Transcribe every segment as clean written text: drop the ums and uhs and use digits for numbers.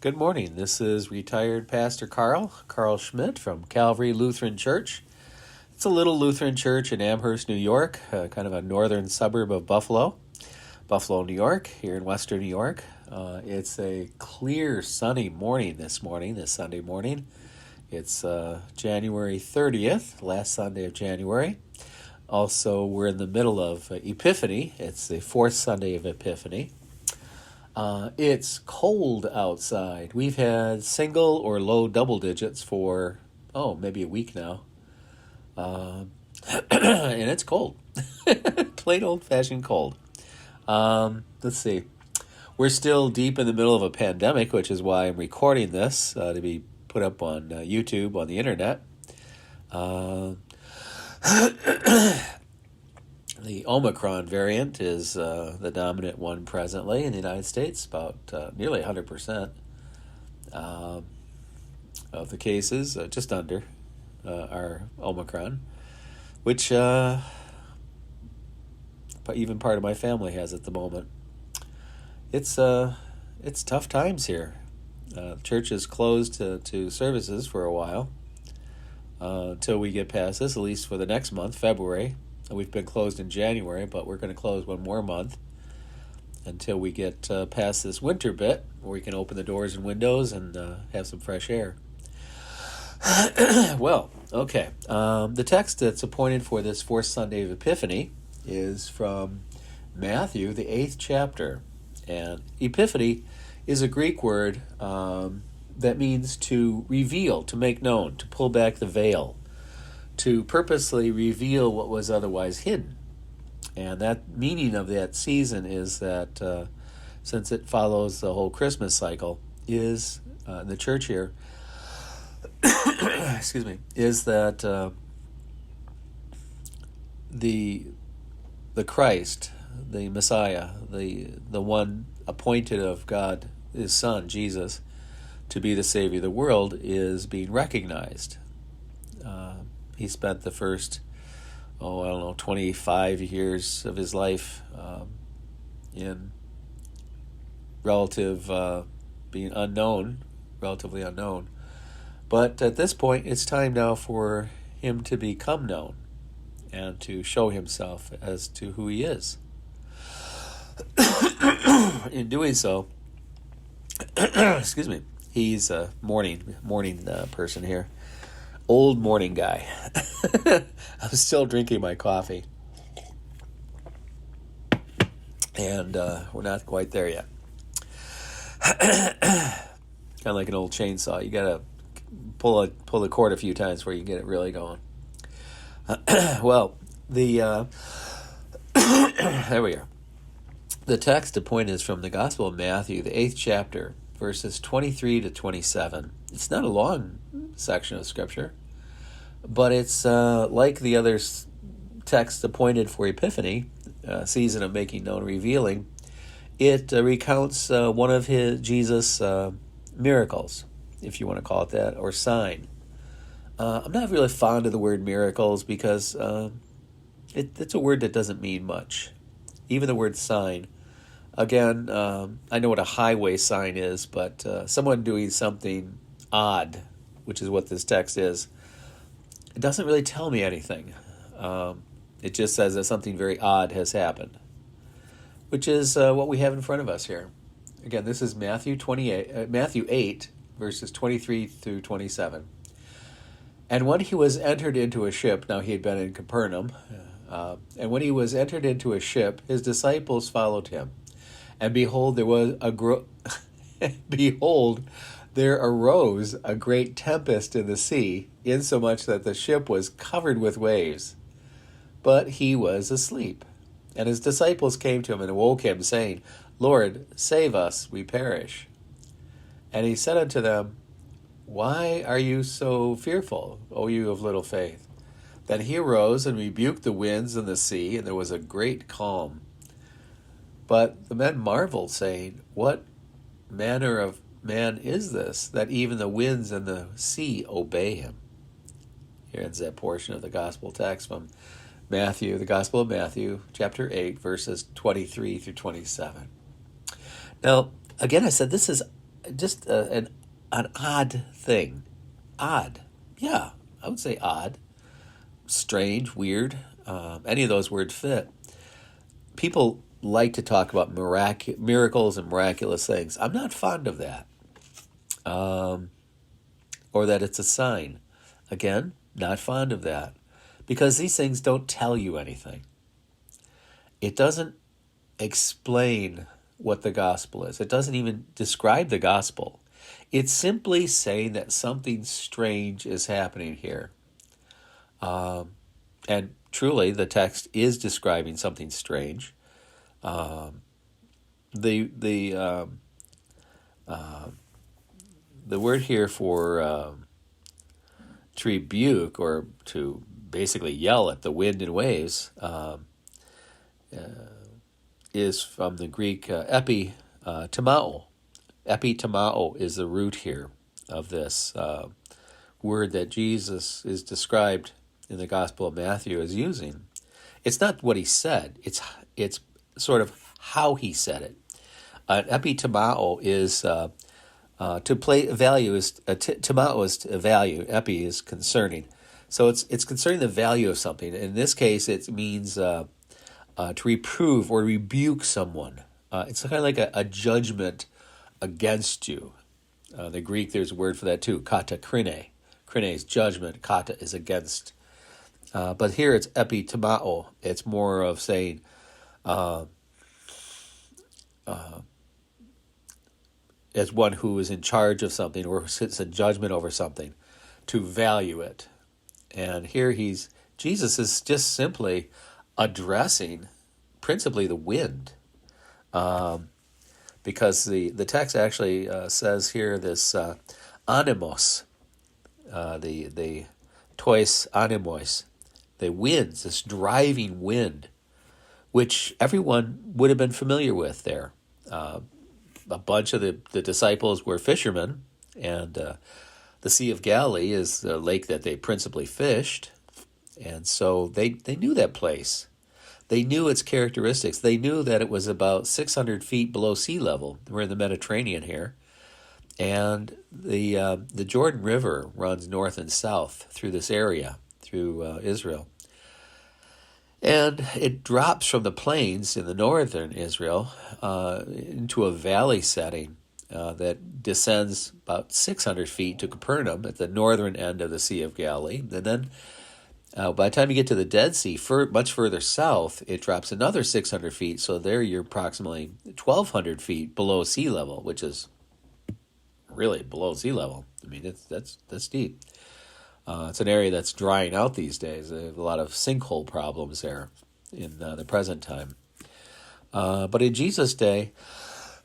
Good morning. This is retired Pastor Karl Schmidt from Calvary Lutheran Church. It's a little Lutheran church in Amherst, New York, kind of a northern suburb of Buffalo, New York, here in western New York. It's a clear, sunny morning this Sunday morning. It's January 30th, last Sunday of January. Also, we're in the middle of Epiphany. It's the fourth Sunday of Epiphany. It's cold outside. We've had single or low double digits for, maybe a week now. And it's cold. Plain old-fashioned cold. Let's see. We're still deep in the middle of a pandemic, which is why I'm recording this to be put up on YouTube, on the internet. The Omicron variant is the dominant one presently in the United States. About nearly 100% of the cases, just under, are Omicron, which even part of my family has at the moment. It's tough times here. Church is closed to services for a while until we get past this, at least for the next month, February. We've been closed in January, but we're going to close one more month until we get past this winter bit, where we can open the doors and windows and have some fresh air. Well, okay. The text that's appointed for this fourth Sunday of Epiphany is from Matthew, the 8th chapter. And Epiphany is a Greek word that means to reveal, to make known, to pull back the veil, to purposely reveal what was otherwise hidden. And that meaning of that season is that since it follows the whole Christmas cycle, is in the church here, excuse me, is that the Christ, the Messiah, the one appointed of God, his Son, Jesus, to be the Savior of the world, is being recognized. He spent the first, 25 years of his life in being relatively unknown. But at this point, it's time now for him to become known and to show himself as to who he is. In doing so, excuse me, he's a morning person here. Old morning guy. I'm still drinking my coffee. And we're not quite there yet. Kind of like an old chainsaw. You got to pull the cord a few times before you get it really going. Well, there we are. The text appointed is from the Gospel of Matthew, the 8th chapter, verses 23 to 27. It's not a long section of Scripture, but it's like the other text appointed for Epiphany, season of making known, revealing. It recounts one of Jesus' miracles, if you want to call it that, or sign. I'm not really fond of the word miracles because it's a word that doesn't mean much. Even the word sign. Again, I know what a highway sign is, but someone doing something odd, which is what this text is, it doesn't really tell me anything. It just says that something very odd has happened, which is what we have in front of us here. Again, this is Matthew 8, verses 23 through 27. And when he was entered into a ship, now he had been in Capernaum, and when he was entered into a ship, his disciples followed him. And behold, there arose a great tempest in the sea, insomuch that the ship was covered with waves. But he was asleep. And his disciples came to him and awoke him, saying, Lord, save us, we perish. And he said unto them, Why are you so fearful, O you of little faith? Then he arose and rebuked the winds and the sea, and there was a great calm. But the men marveled, saying, What manner of man is this, that even the winds and the sea obey him? Here ends that portion of the gospel text from Matthew, the Gospel of Matthew, chapter 8, verses 23 through 27. Now, again, I said this is just an odd thing. Odd. Yeah, I would say odd. Strange, weird. Any of those words fit. People like to talk about miracles and miraculous things. I'm not fond of that. Or that it's a sign. Again, not fond of that. Because these things don't tell you anything. It doesn't explain what the gospel is. It doesn't even describe the gospel. It's simply saying that something strange is happening here. And truly, the text is describing something strange. The word here for to rebuke, or to basically yell at the wind and waves, is from the Greek epitomao. Epitomao is the root here of this word that Jesus is described in the Gospel of Matthew as using. It's not what he said. It's sort of how he said it. Epitomao is to play value is tomao is a value. Epi is concerning. So it's concerning the value of something. In this case, it means to reprove or rebuke someone. It's kind of like a judgment against you. The Greek, there's a word for that too, kata krine. Krine is judgment, kata is against. But here it's epitomao. It's more of saying as one who is in charge of something or sits in judgment over something, to value it. And here Jesus is just simply addressing principally the wind. Because the text actually says here this animos, the tois animois, the winds, this driving wind, which everyone would have been familiar with there. A bunch of the disciples were fishermen, and the Sea of Galilee is the lake that they principally fished, and so they knew that place. They knew its characteristics. They knew that it was about 600 feet below sea level. We're in the Mediterranean here, and the Jordan River runs north and south through this area, through Israel. And it drops from the plains in the northern Israel into a valley setting that descends about 600 feet to Capernaum at the northern end of the Sea of Galilee. And then by the time you get to the Dead Sea, much further south, it drops another 600 feet. So there you're approximately 1,200 feet below sea level, which is really below sea level. I mean, that's deep. It's an area that's drying out these days. They have a lot of sinkhole problems there in the present time. But in Jesus' day,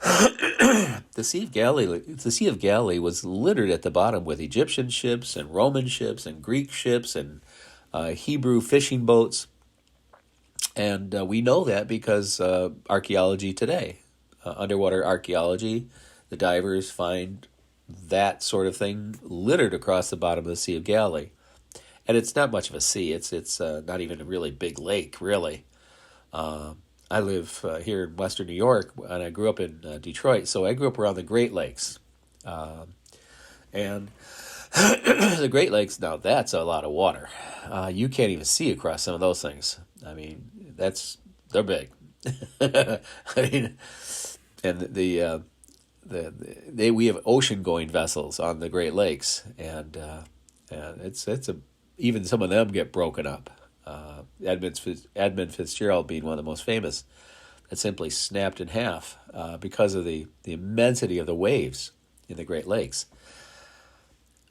the Sea of Galilee was littered at the bottom with Egyptian ships and Roman ships and Greek ships and Hebrew fishing boats. And we know that because archaeology today, underwater archaeology, the divers find that sort of thing littered across the bottom of the Sea of Galilee. And it's not much of a sea. It's not even a really big lake, really. I live here in western New York, and I grew up in Detroit, so I grew up around the Great Lakes. And the Great Lakes, now that's a lot of water. You can't even see across some of those things. I mean, they're big. I mean, and we have ocean-going vessels on the Great Lakes, and even some of them get broken up. Edmund Fitzgerald being one of the most famous, that simply snapped in half because of the immensity of the waves in the Great Lakes.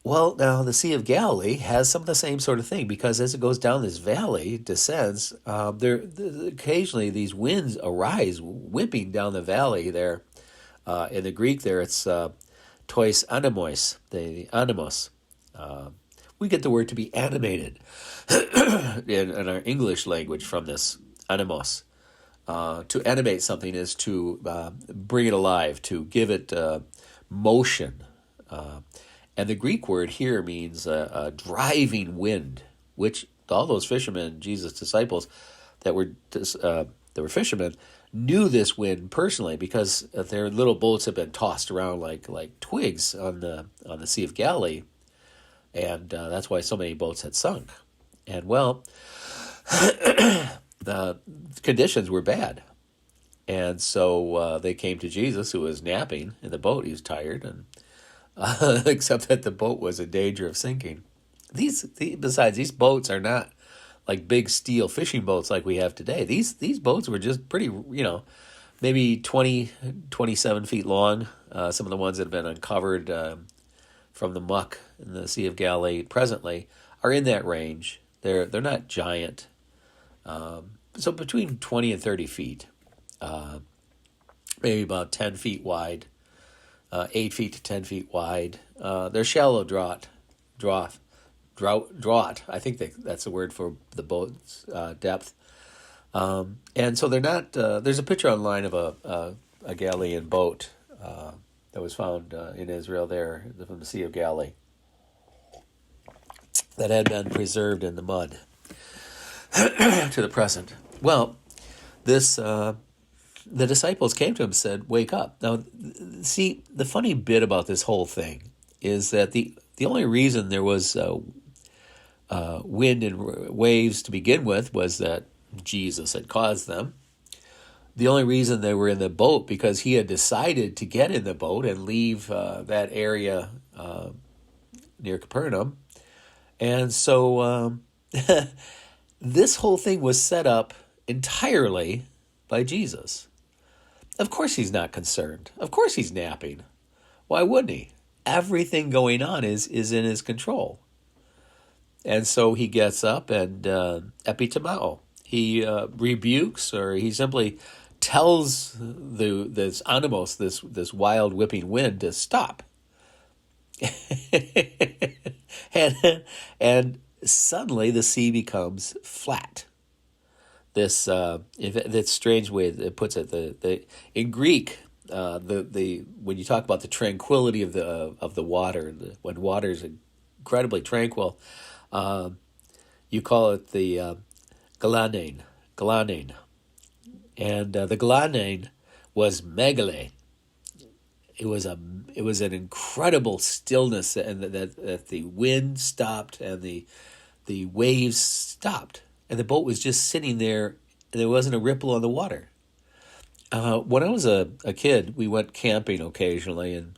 Well, now the Sea of Galilee has some of the same sort of thing, because as it goes down this valley, descends, occasionally these winds arise, whipping down the valley there. In the Greek there, it's tois animois, the animos. We get the word to be animated in our English language from this animos. To animate something is to bring it alive, to give it motion. And the Greek word here means a driving wind, which all those fishermen, Jesus' disciples, that were fishermen, knew this wind personally because their little boats had been tossed around like twigs on the Sea of Galilee, and that's why so many boats had sunk. And well, the conditions were bad, and so they came to Jesus, who was napping in the boat. He was tired, and except that the boat was in danger of sinking. Besides, these boats are not like big steel fishing boats like we have today. These boats were just pretty, maybe 20, 27 feet long. Some of the ones that have been uncovered from the muck in the Sea of Galilee presently are in that range. They're not giant. So between 20 and 30 feet, maybe about 10 feet wide, 8 feet to 10 feet wide. They're shallow draught. I think that's the word for the boat's depth. And so they're not. There's a picture online of a Galilean boat that was found in Israel there from the Sea of Galilee that had been preserved in the mud to the present. Well, the disciples came to him and said, "Wake up." Now, see, the funny bit about this whole thing is that the only reason there was wind and waves to begin with was that Jesus had caused them. The only reason they were in the boat because he had decided to get in the boat and leave that area near Capernaum. And so this whole thing was set up entirely by Jesus. Of course he's not concerned. Of course he's napping. Why wouldn't he? Everything going on is in his control. And so he gets up and epitomao. He rebukes, or he simply tells this animos, this wild whipping wind, to stop. and suddenly the sea becomes flat. This strange way it puts it. In Greek, when you talk about the tranquility of the water, when water is incredibly tranquil, you call it the galanein, and the galanein was megale. It was an incredible stillness, and that the wind stopped and the waves stopped, and the boat was just sitting there, and there wasn't a ripple on the water. When I was a kid, we went camping occasionally, and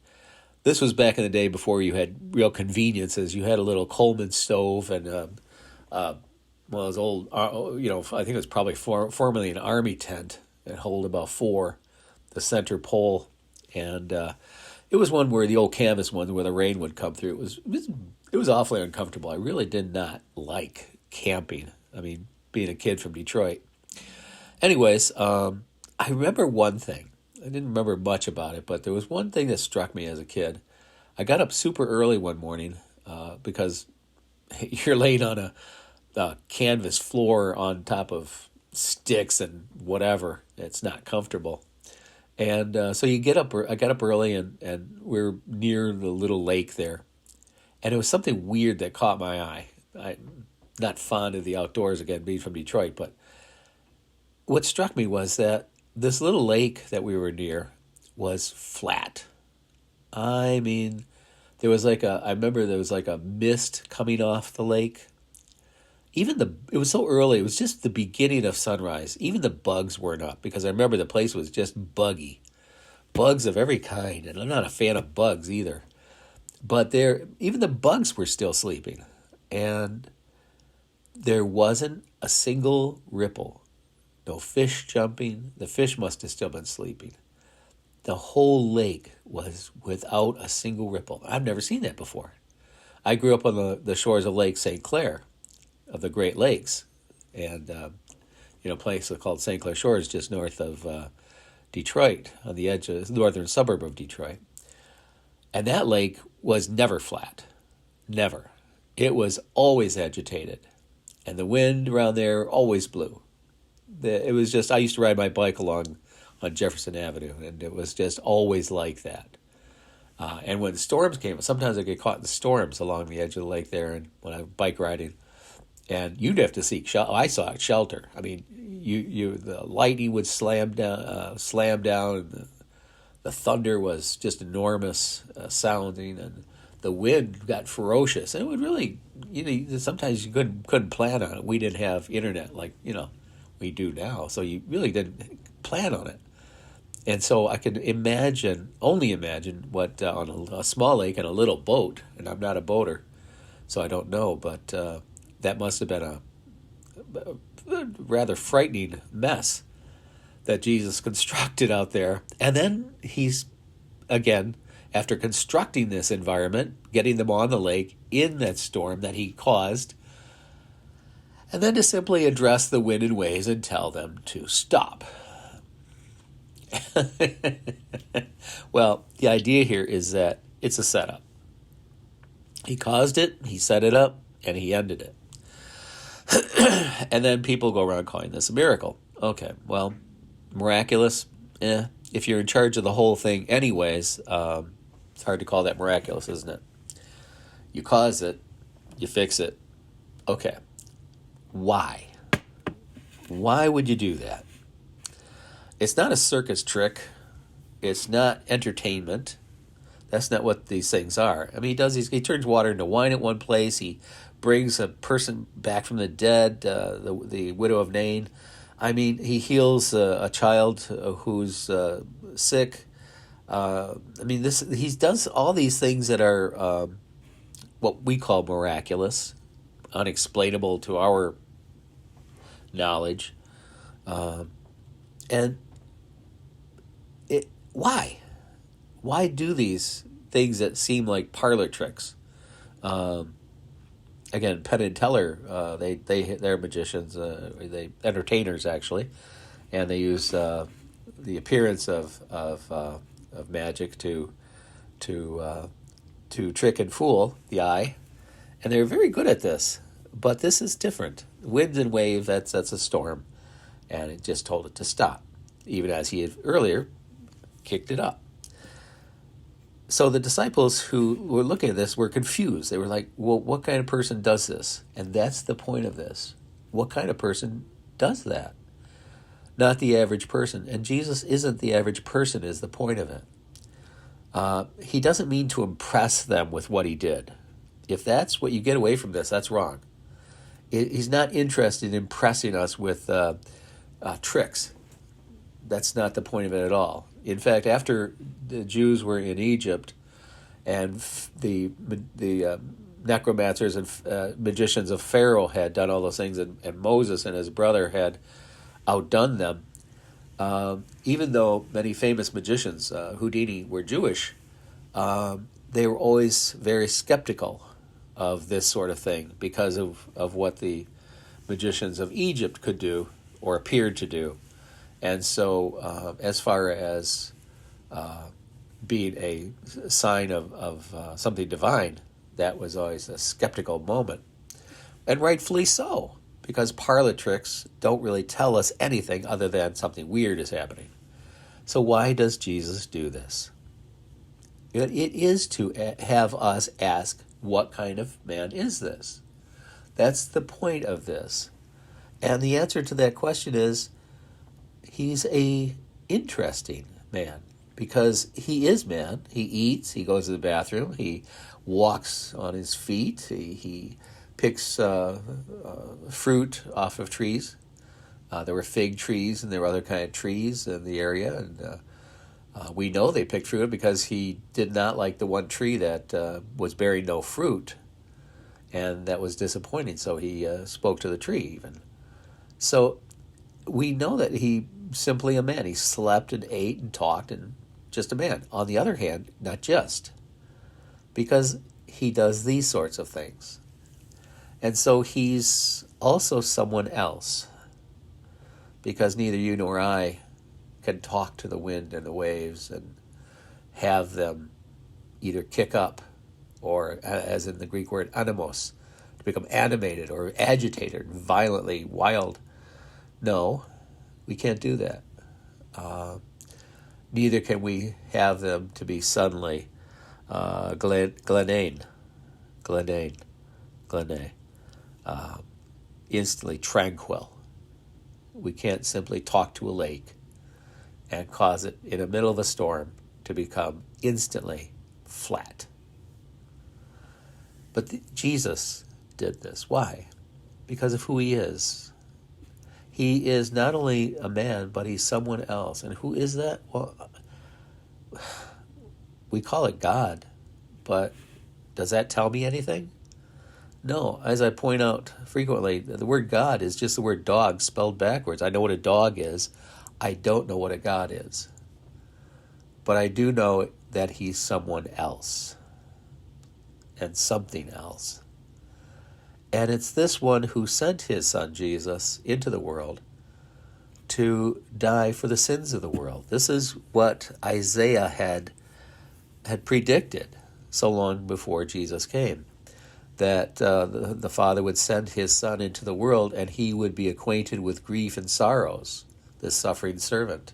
this was back in the day before you had real conveniences. You had a little Coleman stove and one of those old, I think it was probably formerly an army tent that held about four, the center pole, and it was one where the old canvas one where the rain would come through. It was awfully uncomfortable. I really did not like camping. I mean, being a kid from Detroit. Anyways, I remember one thing. I didn't remember much about it, but there was one thing that struck me as a kid. I got up super early one morning because you're laying on a canvas floor on top of sticks and whatever. It's not comfortable. And so I got up early, and we're near the little lake there. And it was something weird that caught my eye. I'm not fond of the outdoors, again, being from Detroit, but what struck me was that this little lake that we were near was flat. I mean, I remember there was like a mist coming off the lake. It was so early, it was just the beginning of sunrise. Even the bugs weren't up, because I remember the place was just buggy. Bugs of every kind, and I'm not a fan of bugs either. But even the bugs were still sleeping. And there wasn't a single ripple. No fish jumping. The fish must have still been sleeping. The whole lake was without a single ripple. I've never seen that before. I grew up on the shores of Lake St. Clair, of the Great Lakes, and a place called St. Clair Shores, just north of Detroit, on the edge of the northern suburb of Detroit. And that lake was never flat, never. It was always agitated, and the wind around there always blew. It was just, I used to ride my bike along on Jefferson Avenue, and it was just always like that. And when storms came, sometimes I get caught in the storms along the edge of the lake there, and when I'm bike riding, and you'd have to seek shelter. I saw shelter. I mean, the lightning would slam down, and the thunder was just enormous sounding, and the wind got ferocious. And it would really, sometimes you couldn't plan on it. We didn't have internet like we do now, so you really didn't plan on it. And so I could only imagine what on a small lake and a little boat, and I'm not a boater, so I don't know, but that must have been a rather frightening mess that Jesus constructed out there. And then he's, again, after constructing this environment, getting them on the lake in that storm that he caused, and then to simply address the wind and waves and tell them to stop. Well, the idea here is that it's a setup. He caused it, he set it up, and he ended it. And then people go around calling this a miracle. Okay, well, miraculous, if you're in charge of the whole thing anyways, it's hard to call that miraculous, isn't it? You cause it, you fix it. Okay, why? Why would you do that? It's not a circus trick. It's not entertainment. That's not what these things are. I mean, he turns water into wine at one place. He brings a person back from the dead, the widow of Nain. I mean, he heals a child who's sick. He does all these things that are what we call miraculous, unexplainable to our knowledge. Why? Why do these things that seem like parlor tricks? Again, Penn and Teller, they're magicians, they entertainers actually, and they use the appearance of magic to trick and fool the eye, and they're very good at this. But this is different. Wind and wave, that's a storm, and it just told it to stop, even as he had earlier kicked it up. So the disciples who were looking at this were confused. They were like, well, what kind of person does this? And that's the point of this. What kind of person does that? Not the average person. And Jesus isn't the average person is the point of it. He doesn't mean to impress them with what he did. If that's what you get away from this, that's wrong. He's not interested in impressing us with tricks. That's not the point of it at all. In fact, after the Jews were in Egypt and the necromancers and magicians of Pharaoh had done all those things, and Moses and his brother had outdone them, even though many famous magicians, Houdini, were Jewish, they were always very skeptical of this sort of thing because of what the magicians of Egypt could do or appeared to do. And so as far as being a sign of something divine, that was always a skeptical moment. And rightfully so, because parlor tricks don't really tell us anything other than something weird is happening. So why does Jesus do this? It is to have us ask, what kind of man is this? That's the point of this. And the answer to that question is, he's a interesting man, because he is man. He eats, he goes to the bathroom, he walks on his feet, he picks fruit off of trees. There were fig trees and there were other kind of trees in the area, and we know they picked fruit because he did not like the one tree that was bearing no fruit, and that was disappointing, so he spoke to the tree even. So we know that he simply a man. He slept and ate and talked and just a man. On the other hand, not just, because he does these sorts of things. And so he's also someone else, because neither you nor I can talk to the wind and the waves and have them either kick up or, as in the Greek word animos, to become animated or agitated, violently wild. No, we can't do that. Neither can we have them to be suddenly glenane, instantly tranquil. We can't simply talk to a lake and cause it in the middle of a storm to become instantly flat. But Jesus did this. Why? Because of who he is. He is not only a man, but he's someone else. And who is that? Well, we call it God, but does that tell me anything? No. As I point out frequently, the word God is just the word dog spelled backwards. I know what a dog is. I don't know what a God is. But I do know that he's someone else and something else. And it's this one who sent his son Jesus into the world to die for the sins of the world. This is what Isaiah had predicted so long before Jesus came, that the Father would send his Son into the world and he would be acquainted with grief and sorrows, this suffering servant.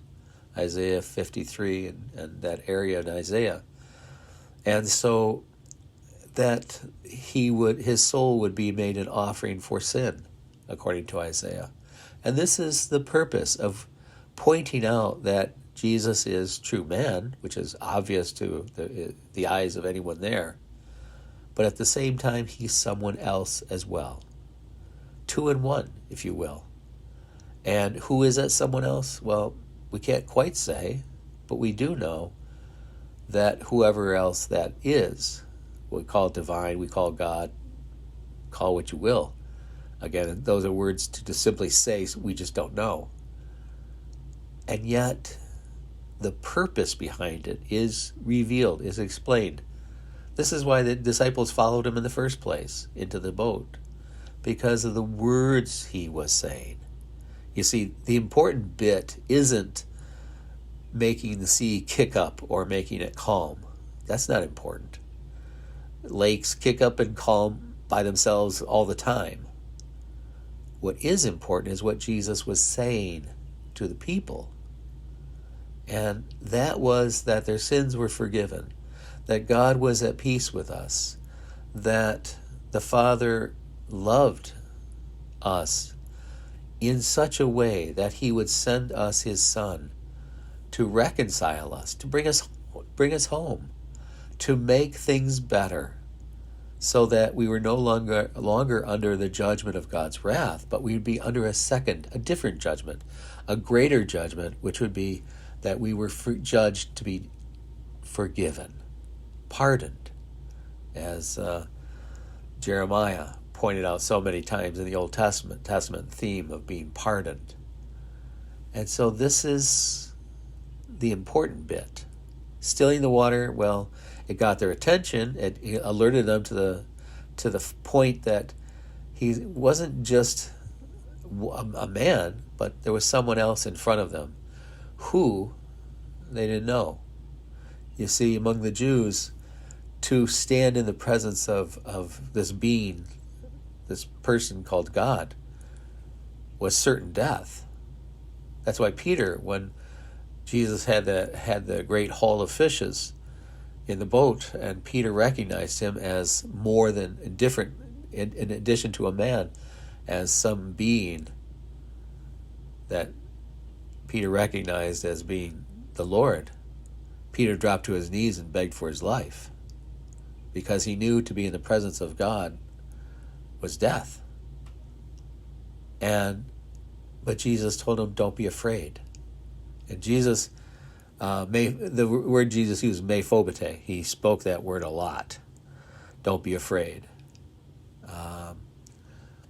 Isaiah 53 and that area in Isaiah. And so that his soul would be made an offering for sin, according to Isaiah. And this is the purpose of pointing out that Jesus is true man, which is obvious to the eyes of anyone there. But at the same time, he's someone else as well. Two in one, if you will. And who is that someone else? Well, we can't quite say, but we do know that whoever else that is, we call it divine, we call God, call what you will. Again, those are words to just simply say, we just don't know. And yet, the purpose behind it is revealed, is explained. This is why the disciples followed him in the first place into the boat, because of the words he was saying. You see, the important bit isn't making the sea kick up or making it calm. That's not important. Lakes kick up and calm by themselves all the time. What is important is what Jesus was saying to the people. And that was that their sins were forgiven, that God was at peace with us, that the Father loved us in such a way that he would send us his Son to reconcile us, to bring us home, to make things better, so that we were no longer under the judgment of God's wrath, but we would be under a different judgment, a greater judgment, which would be that we were judged to be forgiven, pardoned, as Jeremiah pointed out so many times in the Old Testament theme of being pardoned. And so this is the important bit. Stilling the water, well, it got their attention. It alerted them to the point that he wasn't just a man, but there was someone else in front of them who they didn't know. You see, among the Jews, to stand in the presence of this being, this person called God, was certain death. That's why Peter, when Jesus had the great haul of fishes in the boat, and Peter recognized him as more than different, in addition to a man, as some being that Peter recognized as being the Lord. Peter dropped to his knees and begged for his life, because he knew to be in the presence of God was death. But Jesus told him, don't be afraid. And Jesus, the word Jesus used, me phobete, he spoke that word a lot. Don't be afraid.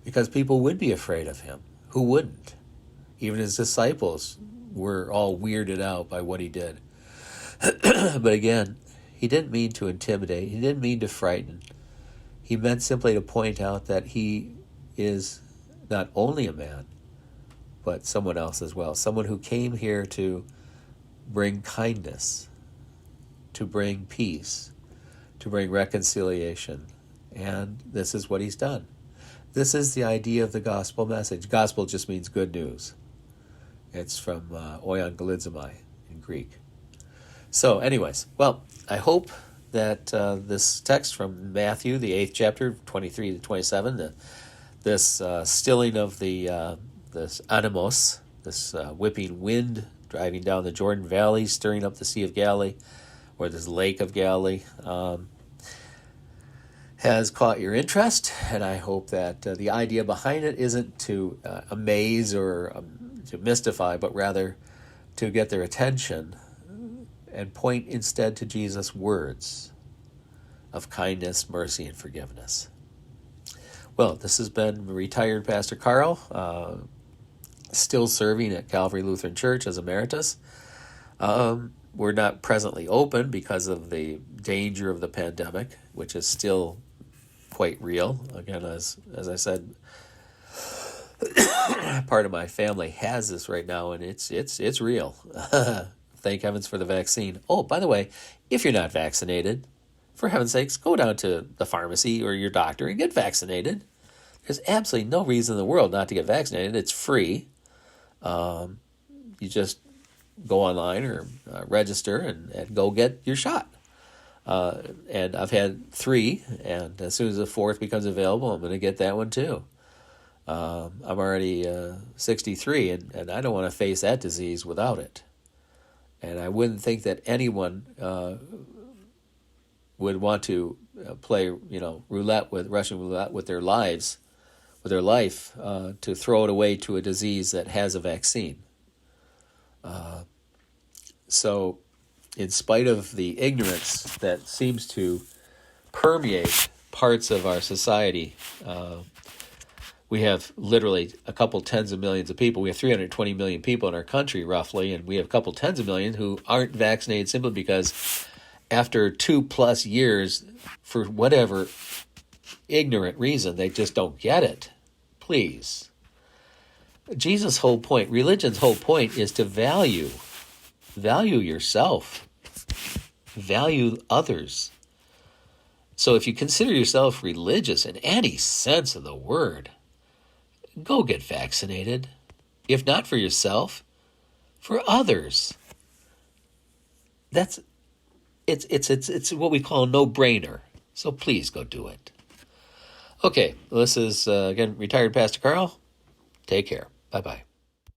Because people would be afraid of him. Who wouldn't? Even his disciples were all weirded out by what he did. But again, he didn't mean to intimidate. He didn't mean to frighten. He meant simply to point out that he is not only a man, but someone else as well. Someone who came here to bring kindness, to bring peace, to bring reconciliation. And this is what he's done. This is the idea of the gospel message. Gospel just means good news. It's from oiangelizomai in Greek. So anyways, well, I hope that this text from Matthew, the 8th chapter, 23 to 27, this stilling of this animos, this whipping wind driving down the Jordan Valley, stirring up the Sea of Galilee, or this Lake of Galilee, has caught your interest, and I hope that the idea behind it isn't to amaze or to mystify, but rather to get their attention and point instead to Jesus' words of kindness, mercy, and forgiveness. Well, this has been retired Pastor Karl, still serving at Calvary Lutheran Church as emeritus. We're not presently open because of the danger of the pandemic, which is still quite real. Again, as I said, part of my family has this right now, and it's real. Thank heavens for the vaccine. Oh, by the way, if you're not vaccinated, for heaven's sakes, go down to the pharmacy or your doctor and get vaccinated. There's absolutely no reason in the world not to get vaccinated. It's free. You just go online or register and go get your shot. And I've had 3, and as soon as the 4th becomes available, I'm going to get that one too. I'm already 63, and I don't want to face that disease without it. And I wouldn't think that anyone would want to play, Russian roulette with their life, to throw it away to a disease that has a vaccine. So, in spite of the ignorance that seems to permeate parts of our society, we have literally a couple tens of millions of people. We have 320 million people in our country, roughly, and we have a couple tens of million who aren't vaccinated simply because after 2+ years, for whatever ignorant reason, they just don't get it. Please. Jesus' whole point, religion's whole point, is to value yourself, value others. So if you consider yourself religious in any sense of the word, go get vaccinated. If not for yourself, for others. It's what we call a no-brainer. So please go do it. Okay, this is again retired Pastor Karl. Take care. Bye-bye.